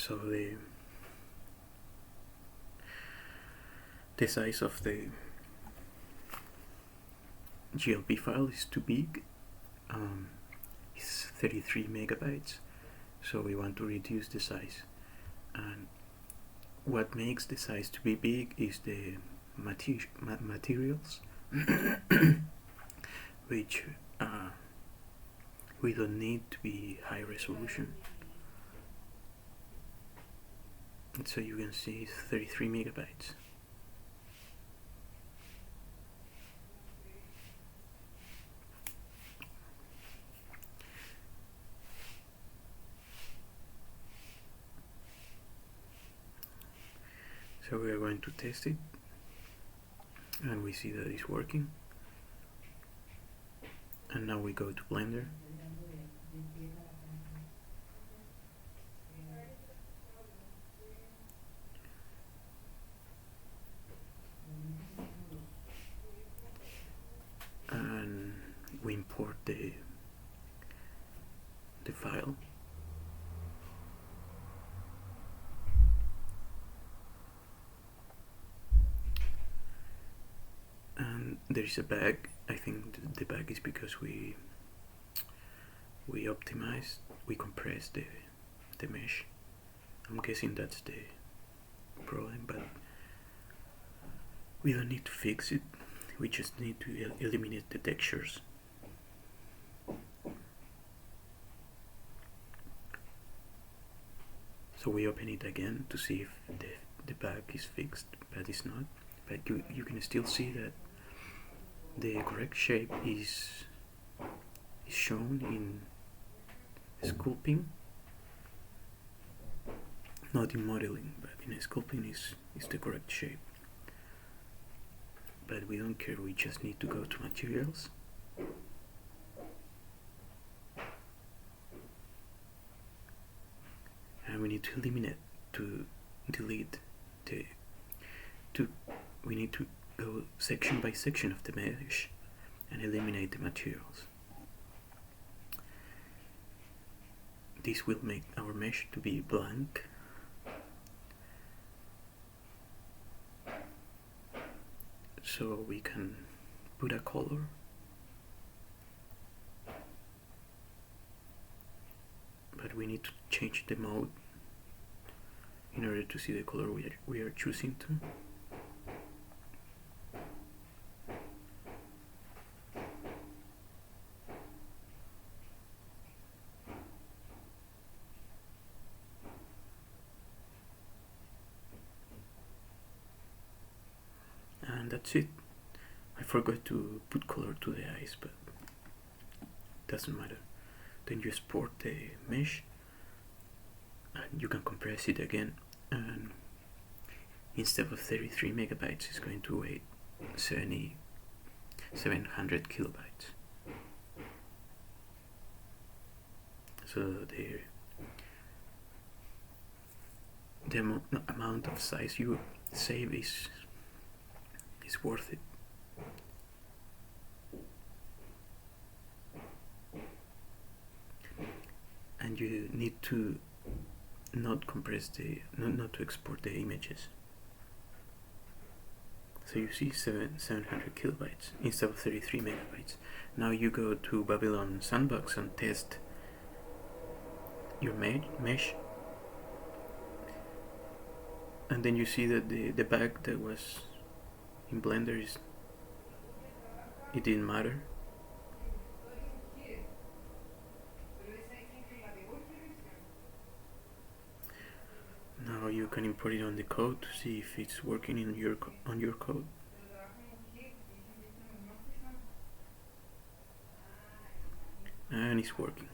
So the size of the GLB file is too big. It's 33 megabytes, so we want to reduce the size. And what makes the size to be big is the materials which we don't need to be high resolution. And so you can see it's 33 megabytes. So we are going to test it, and we see that it's working. And now we go to Blender. And we import the file. And there is a bug. I think the bug is because we compressed the mesh. I'm guessing that's the problem, but we don't need to fix it. We just need to eliminate the textures. So we open it again to see if the bug is fixed, but it's not. But you can still see that the correct shape is shown in sculpting, not in modeling, but in sculpting is the correct shape. But we don't care, we just need to go to materials, and we need to eliminate, to delete we need to go section by section of the mesh and eliminate the materials. This will make our mesh to be blank. So we can put a color. But we need to change the mode in order to see the color we are choosing to. And that's it. I forgot to put color to the eyes, but doesn't matter. Then you export the mesh and you can compress it again, and instead of 33 megabytes it's going to weigh 700 kilobytes. So the amount of size you save is worth it. And you need to not compress not to export the images. So you see 700 kilobytes instead of 33 megabytes. Now you go to Babylon Sandbox and test your mesh, and then you see that the bug that was in Blender it didn't matter. Now you can import it on the code to see if it's working on your code. And it's working.